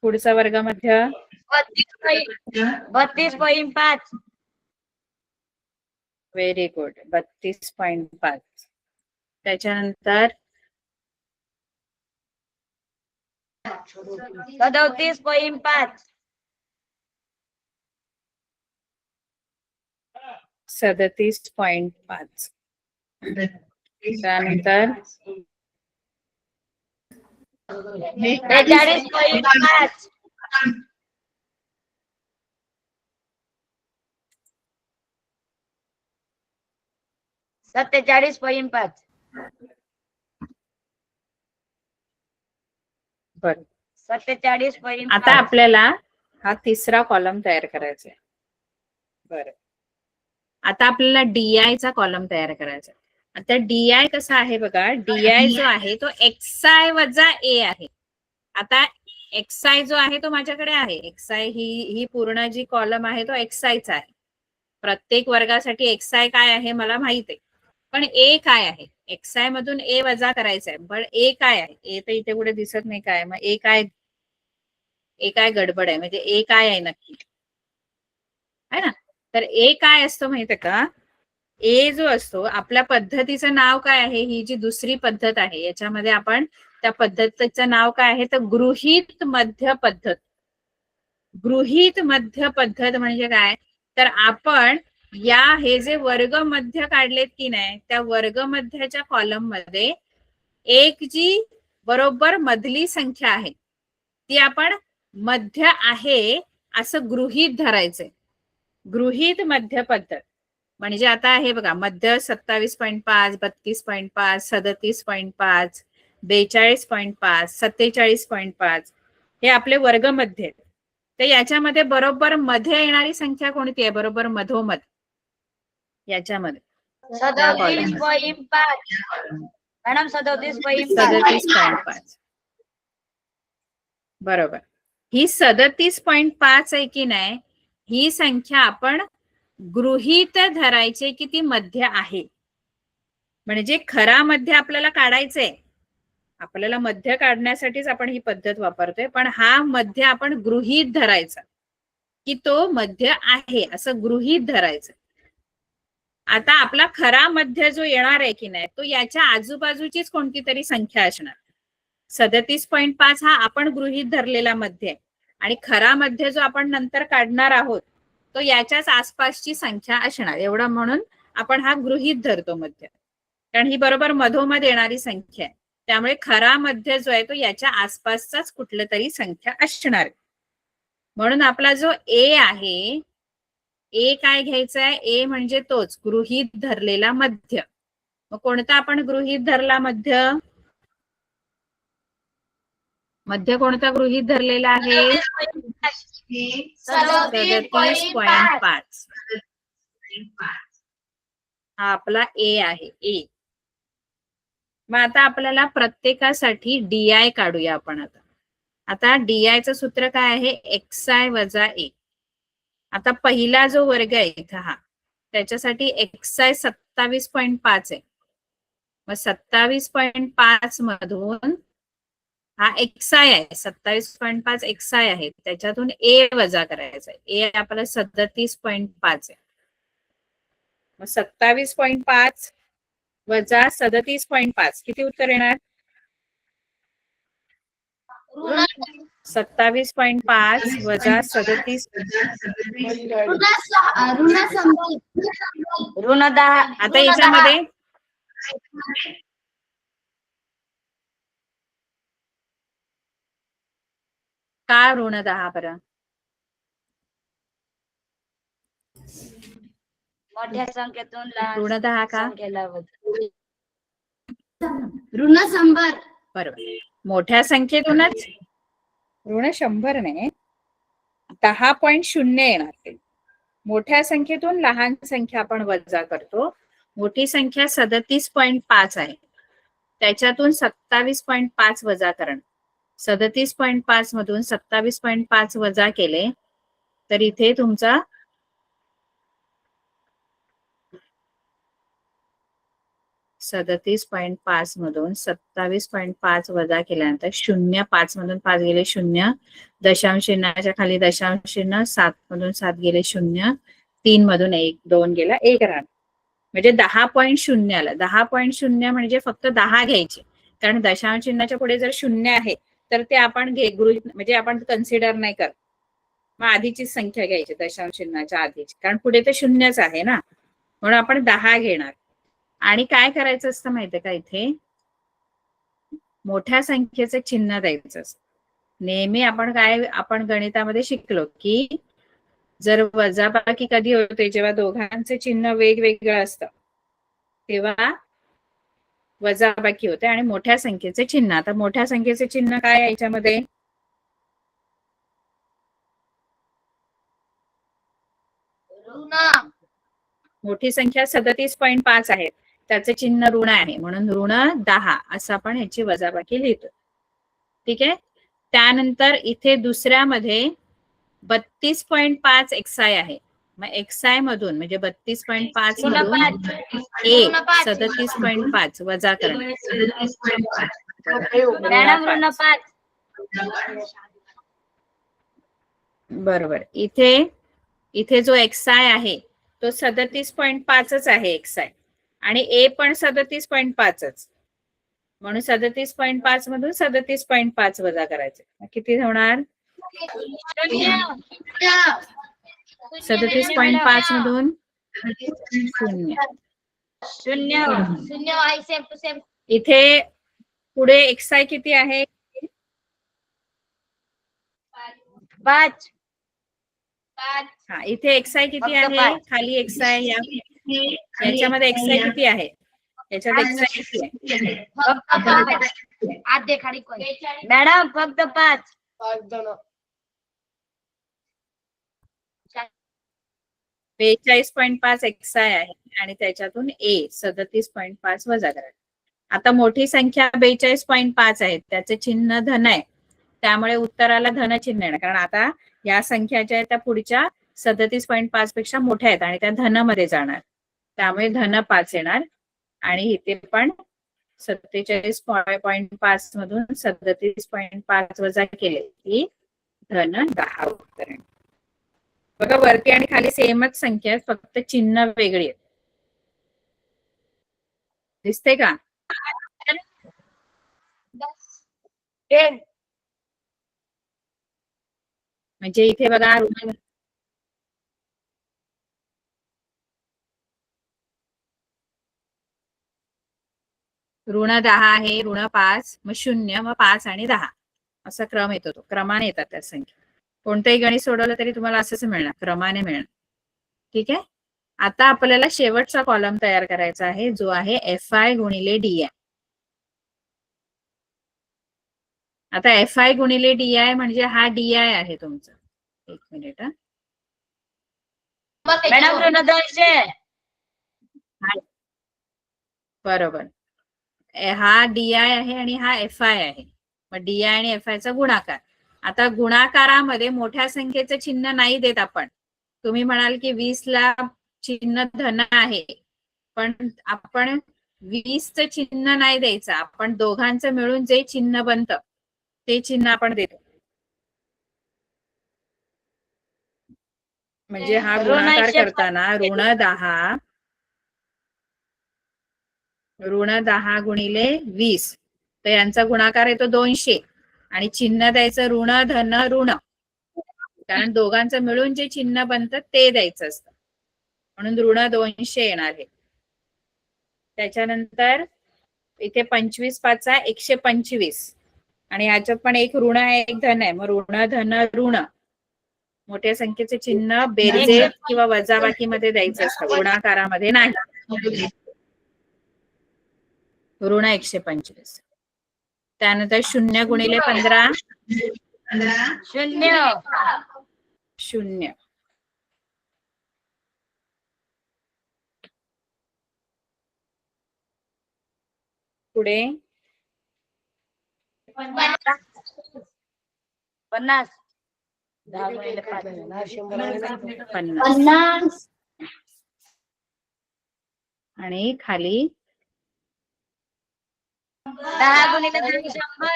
पुढचा वर्ग मध्य 32.5. Very good. 32.5. त्याच्यानंतर 37.5. 37.5. त्यानंतर 43.5. 47.5. बरं. 47.5. आता आपल्याला हा तिसरा कॉलम तयार करायचा आहे. बरं. आता आपल्याला DI चा कॉलम तयार करायचा. आता DI कसा आहे बघा? DI जो आहे तो XI वजा A आहे. आता XI जो आहे तो माझ्याकडे आहे. XI ही पूर्ण जी कॉलम आहे तो XI चा आहे. प्रत्येक वर्गासाठी XI काय आहे मला माहित आहे. पण A काय आहे? XI मधून A वजा करायचा आहे. पण A काय आहे? A तर इथे कुठे दिसत नाही. काय मग A काय? A काय गडबड आहे? म्हणजे A काय आहे नक्की? है ना? तर A काय असतो माहितीये का? A जो असतो आपल्या पद्धतीचं नाव काय आहे? ही जी दुसरी पद्धत आहे याच्यामध्ये आपण त्या पद्धतीचं नाव काय आहे? तर गृहीत मध्य पद्धत. गृहीत मध्य पद्धत म्हणजे काय? तर आपण हे जे वर्ग मध्य काढलेत की नाही त्या वर्ग मध्याच्या कॉलम मध्ये एक जी बरोबर मधली संख्या आहे ती आपण मध्य आहे असं गृहीत धरायचंय. गृहीत मध्य पद्धत म्हणजे आता हे बघा मध्य 27.5, 32.5, 37.5, 42.5, 47.5 हे आपले वर्ग मध्य आहेत. तर याच्यामध्ये बरोबर मध्ये येणारी संख्या कोणती आहे? बरोबर मधोमध याच्यामध्ये 37.5 मॅडम 37.5 37.5 बरोबर. ही 37.5 आहे की नाही, ही संख्या आपण गृहीत धरायचे की ती मध्य आहे. म्हणजे खरा मध्य आपल्याला काढायचंय. आपल्याला मध्य काढण्यासाठीच आपण ही पद्धत वापरतोय, पण हा मध्य आपण गृहीत धरायचा की तो मध्य आहे असं गृहीत धरायचं. आता आपला खरा मध्य जो येणार आहे की नाही, तो याच्या आजूबाजूचीच कोणती तरी संख्या असणार. 37.5 हा आपण गृहीत धरलेला मध्य आहे आणि खरा मध्य जो आपण नंतर काढणार आहोत तो याच्याच आसपासची संख्या असणार. एवढं म्हणून आपण हा गृहीत धरतो मध्य, कारण ही बरोबर मधोमध येणारी संख्या आहे. त्यामुळे खरा मध्य जो आहे तो याच्या आसपासचाच कुठलं तरी संख्या असणार. म्हणून आपला जो ए आहे, ए काय घ्यायचा आहे? ए म्हणजे तोच गृहीत धरलेला मध्य. मग कोणता आपण गृहीत धरला मध्य? मध्य कोणता गृहीत धरलेला आहे? 37.5 हा आपला ए आहे. ए. मग आता आपल्याला प्रत्येकासाठी डीआय काढूया आपण. आता डीआय चं सूत्र काय आहे? एक्सआय वजा ए. आता पहिला जो वर्ग आहे इथं हा, त्याच्यासाठी एक्सआय 27.5 आहे. मग 27.5 मधून हा एक्सआय आहे, 27.5 एक्सआय आहे, त्याच्यातून ए वजा करायचा आहे. ए आपला 37.5 आहे. मग 27.5 वजा 37.5 किती उत्तर येणार? 27.5 वजा 37 ऋण 10. आता याच्यामध्ये का ऋण 10 बरं? मोठ्या संख्येतून लहान ऋण 10 का? संख्येला ऋण 100 बरोबर. मोठ्या संख्येतूनच ऋण 100 नाही, 10.0 येणार ते. मोठ्या संख्येतून लहान संख्या आपण वजा करतो. मोठी संख्या 37.5 आहे, त्याच्यातून 27.5 वजा करणं. 37.5 मधून 27.5 वजा केले तर इथे तुमचा 37.5 मधून 27.5 वजा केल्यानंतर 0.5 मधून 5 गेले 0, दशांश चिन्हाच्या खाली दशांश चिन्ह, 7 मधून 7 गेले 0, 3 मधून 1 2 गेला 1 राहणार. म्हणजे 10.0 आला. 10.0 म्हणजे फक्त 10 घ्यायचे, कारण दशांश चिन्हाच्या पुढे जर 0 आहे तर ते आपण म्हणजे आपण कन्सिडर नाही करत. मग आधीची संख्या घ्यायची दशांश चिन्हाच्या आधीची, कारण पुढे ते 0च आहे ना, म्हणून आपण 10 घेणार. आणि काय करायचं असतं माहितीये का? इथे मोठ्या संख्येचं चिन्ह द्यायचं असतं. नेहमी आपण गणितामध्ये शिकलो की जर वजाबाकी कधी होते, जेव्हा दोघांचे चिन्ह वेगवेगळं असतं तेव्हा वजाबाकी होते. आणि मोठ्या संख्येचे चिन्ह, आता मोठ्या संख्येचे चिन्ह काय आहे याच्यामध्ये? मोठी संख्या 37.5 आहे, त्याचे चिन्ह ऋण आहे, म्हणून ऋण 10 असं आपण ह्याची वजाबाकी लिहितो. ठीक आहे. त्यानंतर इथे दुसऱ्यामध्ये 32.5 एक्सआय आहे. मग एक्सआय मधून म्हणजे 32.5 मधून ए 37.5 वजा करणं. मॅडम ऋण 5. बरोबर. इथे जो एक्सआय आहे तो 37.5च आहे एक्सआय, आणि ए पण 37.5च, म्हणून 37.5 मधून 37.5 वजा करायचे. किती होणार? 37.5 मधून 0. इथे पुढे एक्सआय किती आहे? 5. हा, इथे एक्सआय किती आहे? खाली एक्सआय या याच्यामध्ये एक्स किती आहे? याच्यात एक्स किती आहे? मॅडम फक्त 5. 42.5 एक्स आहे आणि त्याच्यातून ए 37.5 वजा करायचं. आता मोठी संख्या 42.5 आहे, त्याचे चिन्ह धन आहे, त्यामुळे उत्तराला धन चिन्ह येणार. कारण आता या संख्या ज्या आहेत त्या पुढच्या 37.5 पेक्षा मोठ्या आहेत आणि त्या धन मध्ये जाणार, त्यामुळे धन 5 येणार. आणि इथे पण 47.5 मधून 37.5 वजा केले की धन 10 उत्तर आहे. बघा वरती आणि खाली सेमच संख्या आहेत, फक्त चिन्ह वेगळी आहेत. दिसते का? 10. म्हणजे इथे बघा ऋण 10 आहे, ऋण 5, मग 0, मग 5 आणि 10 असा क्रम येतो. तो क्रमाने येतात त्या संख्या. कोणतंही गणित सोडवलं तरी तुम्हाला असंच मिळणार, क्रमाने मिळणार. ठीक आहे. आता आपल्याला शेवटचा कॉलम तयार करायचा आहे, जो आहे FI गुणिले DI. आता FI गुणिले DI म्हणजे हा DI आहे तुमचा. एक मिनिट. मॅडम ऋण 200. बरोबर. हा DI आहे आणि हा FI आहे. मग DI आणि FI चा गुणाकार. आता गुणाकारामध्ये मोठ्या संख्येचं चिन्ह नाही देत आपण. तुम्ही म्हणाल की 20 ला चिन्ह धन आहे, पण आपण 20चं चिन्ह नाही द्यायचं. आपण दोघांचं मिळून जे चिन्ह बनतं ते चिन्ह आपण देतो. म्हणजे हा गुणाकार करताना ऋण 10 गुणिले 20, तर यांचा गुणाकार येतो 200 आणि चिन्ह द्यायचं ऋण धन ऋण, कारण दोघांचं मिळून जे चिन्ह बनतं ते द्यायचं असतं, म्हणून ऋण 200 येणार आहे. त्याच्यानंतर इथे 25 5 125 आणि याच्यात पण एक ऋण आहे एक धन आहे, मग ऋण धन ऋण. मोठ्या संख्येचे चिन्ह बेरजेत किंवा वजाबाकी मध्ये द्यायचं असतं, गुणाकारामध्ये नाही. ऋण 125. त्यानंतर 0 गुणिले 15 0. 0. पुढे 50. 50 आणि खाली 10 गुणिले 100.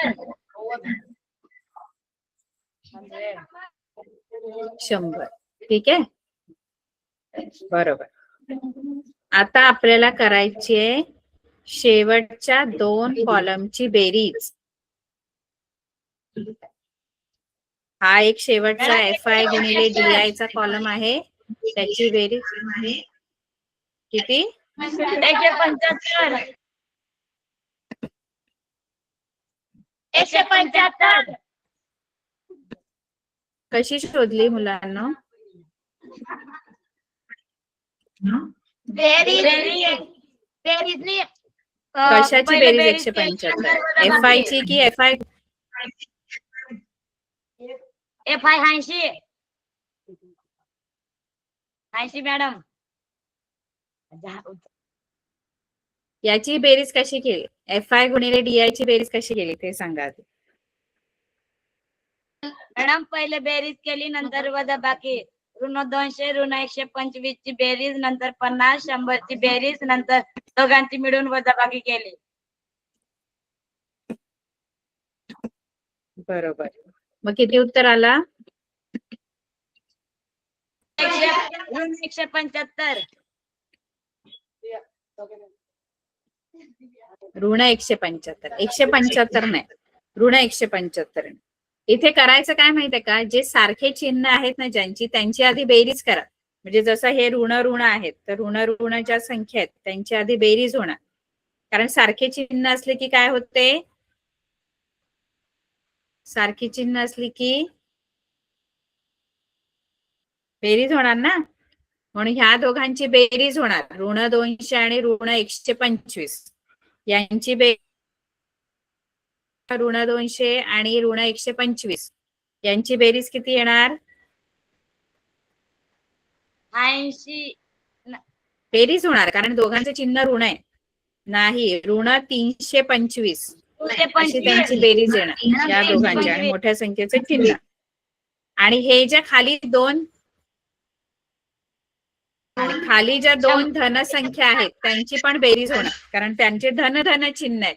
100. ठीक आहे. बरोबर. आता आपल्याला करायची आहे शेवटच्या 2 कॉलमची बेरीज. हा एक शेवटचा FI गुणिले DI चा कॉलम आहे, त्याची बेरीज किती? 175. 175. कशी शोधली मुलांना? कशाची बेरीज 175? FI ची की FI? FI 80. 80 मॅडम. याची बेरीज कशी केली? FI गुणिले DI ची बेरीज कशी केली ते सांगा आधी. मॅडम पहिले बेरीज केली, नंतर वजाबाकी. ऋण 200 ऋण 125 ची बेरीज, नंतर 50 100 ची बेरीज, नंतर दोघांची मिळून वजाबाकी केली. बरोबर. मग किती उत्तर आला? ऋण 175. ऋण 175. 175 नाही, ऋण 175. इथे करायचं काय माहितीये का, जे सारखे चिन्ह आहेत ना ज्यांची, त्यांची आधी बेरीज करा. म्हणजे जसं हे ऋण ऋण आहेत, तर ऋण ऋण ज्या संख्या आहेत त्यांची आधी बेरीज होणार. कारण सारखे चिन्ह असले की काय होते, सारखी चिन्ह असली की बेरीज होणार ना. म्हणून ह्या दोघांची बेरीज होणार ऋण 200 आणि ऋण 125 यांची बेरीज ऋण 200 आणि ऋण 125 यांची बेरीज किती येणार? 80 बेरीज होणार कारण दोघांचं चिन्ह ऋण आहे. नाही, ऋण 325 अशी त्यांची बेरीज येणार या दोघांची आणि मोठ्या संख्येचं चिन्ह. आणि हे ज्या खाली दोन आणि खाली ज्या दोन धनसंख्या आहेत त्यांची पण बेरीज होणार कारण त्यांचे धन धन चिन्ह आहेत.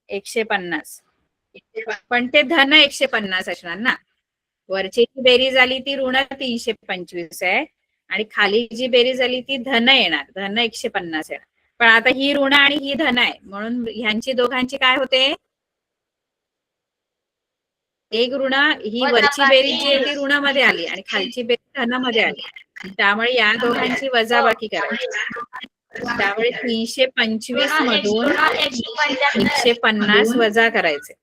150 पण ते धन 150 असणार ना. वरची जी बेरीज आली ती ऋण 325 आहे आणि खाली जी बेरीज आली ती धन येणार धन 150 येणार. पण आता ही ऋण आणि ही धन आहे म्हणून ह्यांची दोघांची काय होते? एक ऋण ही वरची बेरीज जी आहे ती ऋणामध्ये आली आणि खालची बेरीज धनामध्ये आली त्यामुळे या दोघांची वजाबाकी करायची. त्यामुळे 325 मधून 150 वजा करायचे.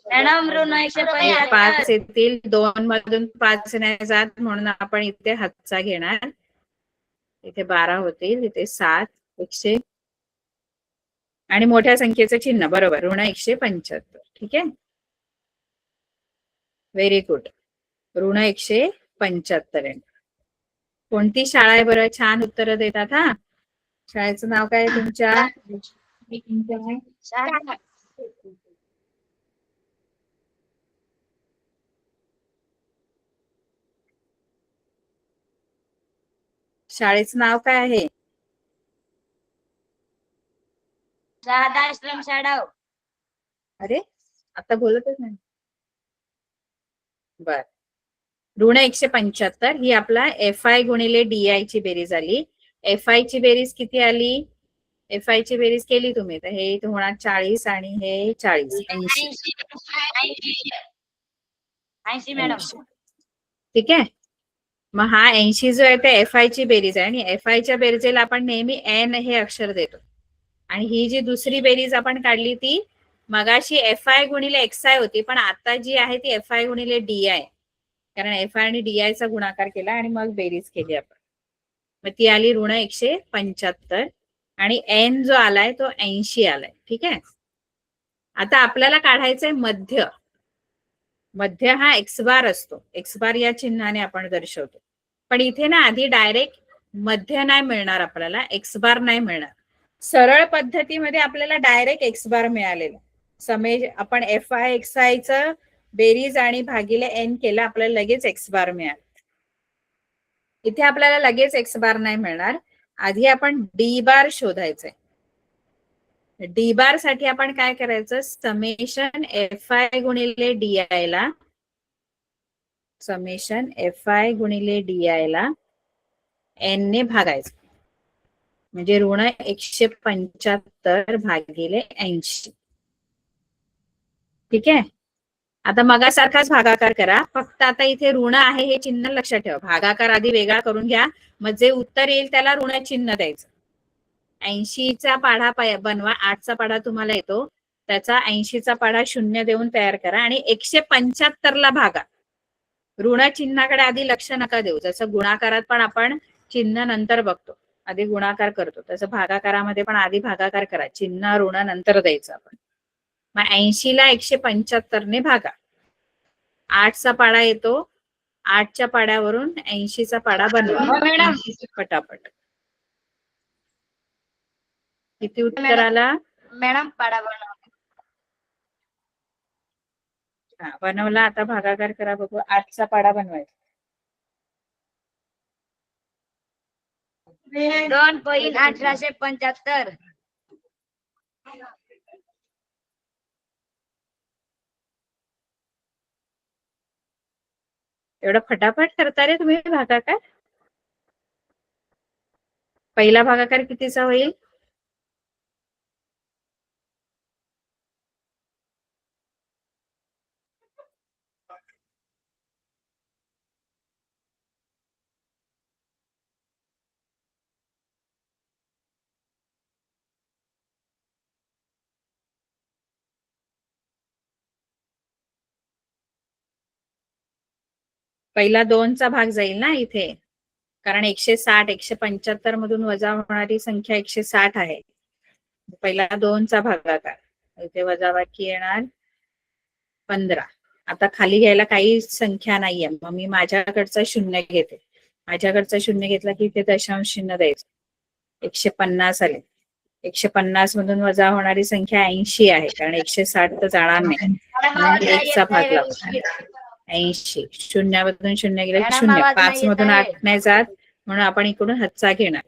मॅडम ऋण 175 5 येतील 2 मधून 5 नाही जात म्हणून आपण इथे हातचा घेणार. इथे 12 होतील इथे 7 100 आणि मोठ्या संख्येचं चिन्ह बरोबर ऋण 175. ठीक आहे, व्हेरी गुड. ऋण 175 आहे. कोणती शाळा आहे बरं? छान उत्तर देतात हा. शाळेचं नाव काय आहे तुमच्या? शाळेचं नाव काय आहे? शहादा आश्रम शाळा. अरे आता बोलतच नाही. बर, ऋण 175 ही आपला FI गुणिले DI ची बेरीज आली. FI ची बेरीज किती आली? FI ची बेरीज केली तुम्ही तर हे होणार 40 आणि हे 40 80. 80 मॅडम. ठीक आहे, मग हा 80 जो आहे ते FI ची बेरीज आहे आणि FI च्या बेरीजेला आपण नेहमी N हे अक्षर देतो. आणि ही जी दुसरी बेरीज आपण काढली ती मगाशी FI गुणिले XI होती पण आता जी आहे ती FI गुणिले DI कारण FI आणि DI चा गुणाकार केला आणि मग बेरीज केली आपण. मग ती आली ऋण 175 आणि N जो आलाय तो 80 आलाय. ठीक आहे, आता आपल्याला काढायचंय मध्य. मध्य हा X बार असतो. X बार या चिन्हाने आपण दर्शवतो. पण इथे ना आधी डायरेक्ट मध्य नाही मिळणार आपल्याला, X बार नाही मिळणार. सरळ पद्धतीमध्ये आपल्याला डायरेक्ट X बार मिळालेला. समेश आपण FI XI च बेरीज आणि भागिले N केलं आपल्याला लगेच X बार मिळाला. इथे आपल्याला लगेच X बार नाही मिळणार. आधी आपण D बार शोधायचंय. डी बार साठी आपण काय करायचं? समेशन FI गुणिले DI ला समेशन FI गुणिले DI ला N ने भागायचं म्हणजे ऋण 175 भागिले 80. ठीक आहे, आता मगासारखाच भागाकार करा फक्त आता इथे ऋण आहे हे चिन्ह लक्षात ठेवा. भागाकार आधी वेगळा करून घ्या मग जे उत्तर येईल त्याला ऋण चिन्ह द्यायचं. 80 चा पाढा बनवा. 8 चा पाढा तुम्हाला येतो त्याचा 80 चा पाढा 0 देऊन तयार करा आणि 175 ला भागा. ऋण चिन्हाकडे आधी लक्ष नका देऊ. जसं गुणाकारात पण आपण चिन्ह नंतर बघतो, आधी गुणाकार करतो तसं भागाकारामध्ये पण आधी भागाकार करा, चिन्ह ऋण नंतर द्यायचं आपण. मग 80 ला 175 ने भागा. 8 चा पाढा येतो, 8 च्या पाढ्यावरून 80 चा पाढा बनवा पटापट. किती उत्तर आला मॅडम? पाडा बनवा. बनवला. आता भागाकार करा बघू. 8 चा पाढा बनवायचा. 2.1875. एवढं फटाफट करता रे तुम्ही भागाकार? पहिला भागाकार कितीचा होईल? पहिला 2चा भाग जाईल ना इथे, कारण 160 175 मधून वजा होणारी संख्या 160 आहे. पहिला 2चा भागाकार, इथे वजाबाकी येणार 15. आता खाली घ्यायला काही संख्या नाहीये, मग मी माझ्याकडचा शून्य घेते. माझ्याकडचा शून्य घेतला की इथे दशांश चिन्ह द्यायचं. 150 आले. 150 मधून वजा होणारी संख्या 80 आहे, कारण 160 तर जाणार नाही, म्हणून 1चा भाग लावतो. 80. शून्यामधून शून्य गेले मॅडम, शून्य. आवाज 5 नाही येत मधून आहे. 8 नाही जात, म्हणून आपण इकडून हातचा घेणार.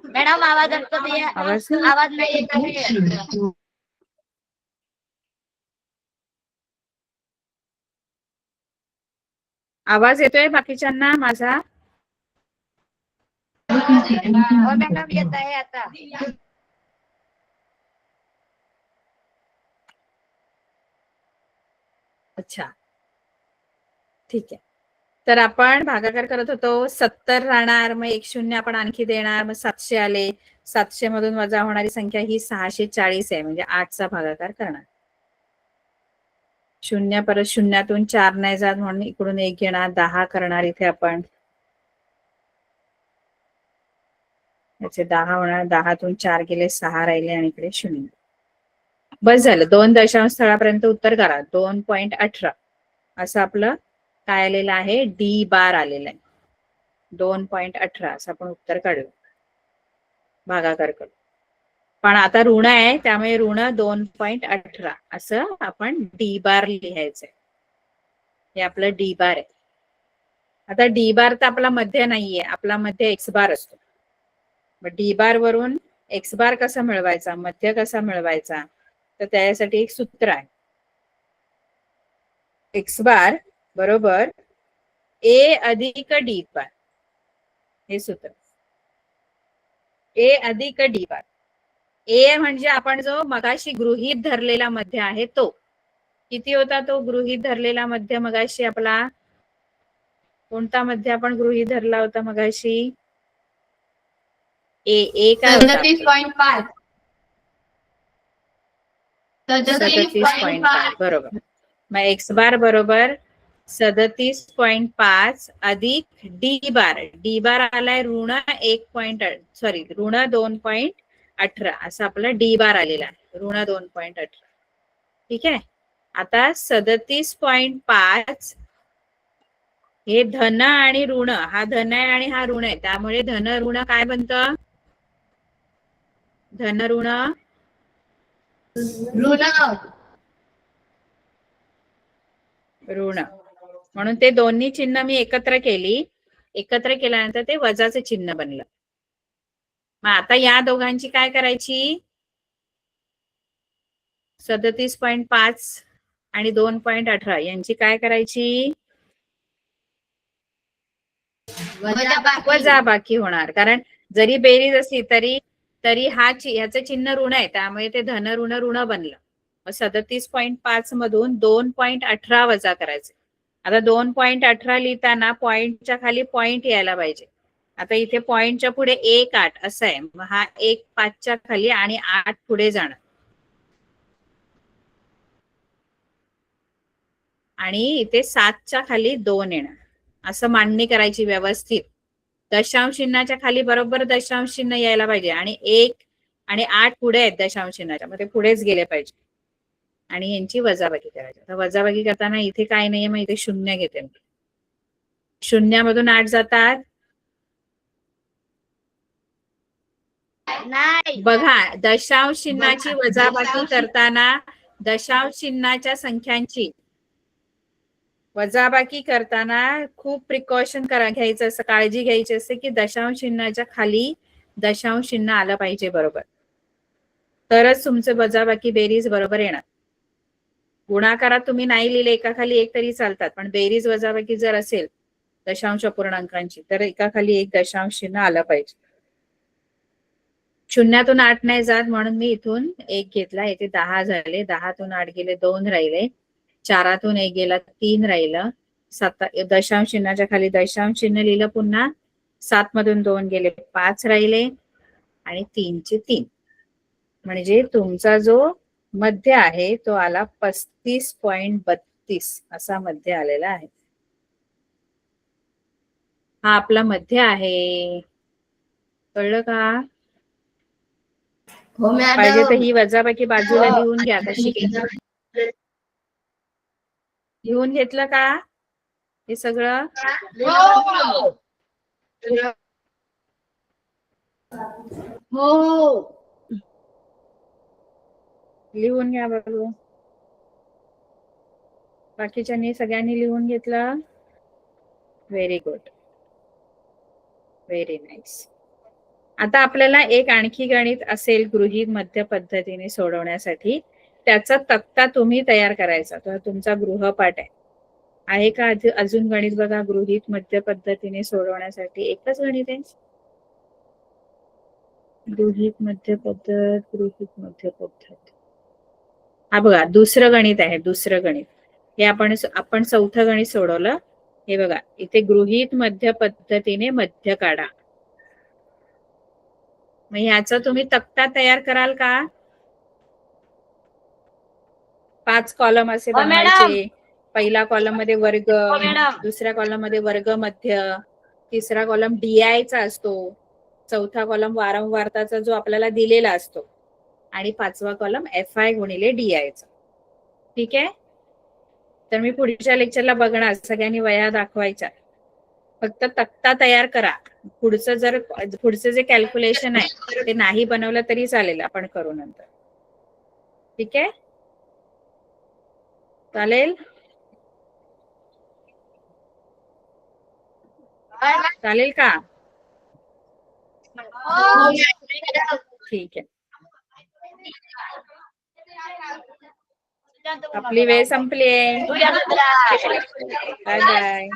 मॅडम आवाज आवाज नाही येत आहे. आवाज येतोय बाकीच्यांना माझा? हो मॅडम, येत आहे आता. अच्छा, ठीक आहे. तर आपण भागाकार करत होतो. 70 राहणार, मग 1 शून्य आपण आणखी देणार, मग 700 आले. 700 मधून वजा होणारी संख्या ही 640 आहे, म्हणजे 8चा भागाकार करणार. शून्य, परत शून्यातून 4 नाही जात, म्हणून इकडून 1 घेणार. 10 करणार इथे आपण. याचे 10 होणार. 10तून 4 गेले, 6 राहिले आणि इकडे 0. बस झालं. 2 दशांश स्थळापर्यंत उत्तर करा. 2.18 असं आपलं काय आलेलं आहे, डी बार आलेलं आहे. 2.18 असं आपण उत्तर काढू भागाकार करू. पण आता ऋण आहे, त्यामुळे ऋण 2.18 असं आपण डी बार लिहायचंय. हे आपलं डी बार आहे. आता डी बार तर आपला मध्य नाहीये, आपला मध्य एक्स बार असतो. मग डी बार वरून एक्स बार कसा मिळवायचा, मध्य कसा मिळवायचा, तर त्यासाठी एक सूत्र आहे. एक्स बार बरोबर ए अधिक डी बार, हे सूत्र. ए अधिक डी बार. ए म्हणजे आपण जो मगाशी गृहीत धरलेला मध्य आहे तो. किती होता तो गृहीत धरलेला मध्य मगाशी आपला? कोणता मध्य आपण गृहीत धरला होता मगाशी? ए काय होता? 37.5. 37.5 बरोबर. मग एक्स बार बरोबर 37.5 अधिक डी बार. डी बार आलाय ऋण 2.18 असं आपला डी बार आलेला आहे, ऋण 2.18. ठीक आहे. आता 37.5 हे धन आणि ऋण, हा धन आहे आणि हा ऋण आहे, त्यामुळे धन ऋण काय बनतं? धन ऋण ऋण. म्हणून ते दोन्ही चिन्ह मी एकत्र केली. एकत्र केल्यानंतर ते वजाचं चिन्ह बनलं. मग आता या दोघांची काय करायची? 37.5 आणि 2.18 यांची काय करायची? वजाबाकी होणार. कारण जरी बेरीज असली तरी ह्याचं चिन्ह ऋण आहे, त्यामुळे ते धन ऋण ऋण बनलं. मग 37.5 मधून 2.18 वजा करायचे. आता 2.18 लिहिताना पॉइंटच्या खाली पॉइंट यायला पाहिजे. आता इथे पॉइंटच्या पुढे 1.8 असं आहे, मग हा 1.5च्या खाली आणि 8 पुढे जाणार. आणि इथे 7च्या खाली 2 येणार. असं मांडणी करायची व्यवस्थित. दशांश चिन्हाच्या खाली बरोबर दशांश चिन्ह यायला पाहिजे, आणि 1 आणि 8 पुढे आहेत दशांश चिन्हाच्या, मग ते पुढेच गेले पाहिजे. आणि यांची वजाबाकी करायची. आता वजाबाकी करताना इथे काय नाहीये, मग इथे 0 घेते. 0मधून 8 जातात. नाही बघा, दशांश चिन्हाची वजाबाकी करताना दशांश चिन्हाच्या संख्यांची वजाबाकी करताना खूप प्रिकॉशन घ्यायचं असं, काळजी घ्यायची असते की दशांश चिन्हाच्या खाली दशांश चिन्ह आलं पाहिजे बरोबर, तरच तुमचं वजाबाकी बेरीज बरोबर येणार. गुणाकारात तुम्ही नाही लिहिले एकाखाली एक तरी चालतात, पण बेरीज वजाबाकी जर असेल दशांश अपूर्णांकांची तर एकाखाली एक दशांश चिन्ह आलं पाहिजे. 0तून 8 नाही जात, म्हणून मी इथून 1 घेतला. इथे 10 झाले. 10तून 8 गेले, 2 राहिले. 4तून 1 गेला, 3 राहिलं. दशांश चिन्हाच्या खाली दशांश चिन्ह लिहिलं पुन्हा. 7मधून 2 गेले, 5 राहिले आणि 3चे 3. म्हणजे तुमचा जो मध्य आहे तो आला 35.32 35 असा मध्य आलेला आहे. हा आपला मध्य आहे. कळलं का? हो पाहिजे तर ही वजाबाकी बाजूला लिहून घ्या कशी. लिहून घेतलं का हे सगळं? हो. लिहून घ्या बघू. बाकीच्यांनी सगळ्यांनी लिहून घेतलं. Very good, very nice. आता आपल्याला एक आणखी गणित असेल गृहीत मध्य पद्धतीने सोडवण्यासाठी. त्याचा तक्ता तुम्ही तयार करायचा. तर तुमचा गृहपाठ आहे का अजून गणित? बघा, गृहीत मध्य पद्धतीने सोडवण्यासाठी एकच गणित आहे. गृहीत मध्य पद्धत, गृहीत मध्य पद्धत. हा बघा दुसरं गणित आहे. दुसरं गणित हे आपण चौथं गणित सोडवलं. हे बघा इथे गृहीत मध्य पद्धतीने मध्य काढा. मग ह्याचा तुम्ही तक्ता तयार कराल का? 5 कॉलम असे बनवायचे. पहिला कॉलम मध्ये वर्ग, दुसऱ्या कॉलम मध्ये वर्ग मध्य, तिसरा कॉलम DI चा असतो, चौथा कॉलम वारंवारताचा जो आपल्याला दिलेला असतो, आणि 5वा कॉलम FI गुणिले DI चा. ठीक आहे. तर मी पुढच्या लेक्चरला बघणार. सगळ्यांनी वह्या दाखवायच्या. फक्त तक्ता तयार करा. पुढचं जे कॅल्क्युलेशन आहे ते नाही बनवलं तरी चालेल, आपण करू नंतर. ठीक आहे, चालेल. चालेल का? ठीक आहे. आपली वेळ संपली आहे. Bye bye.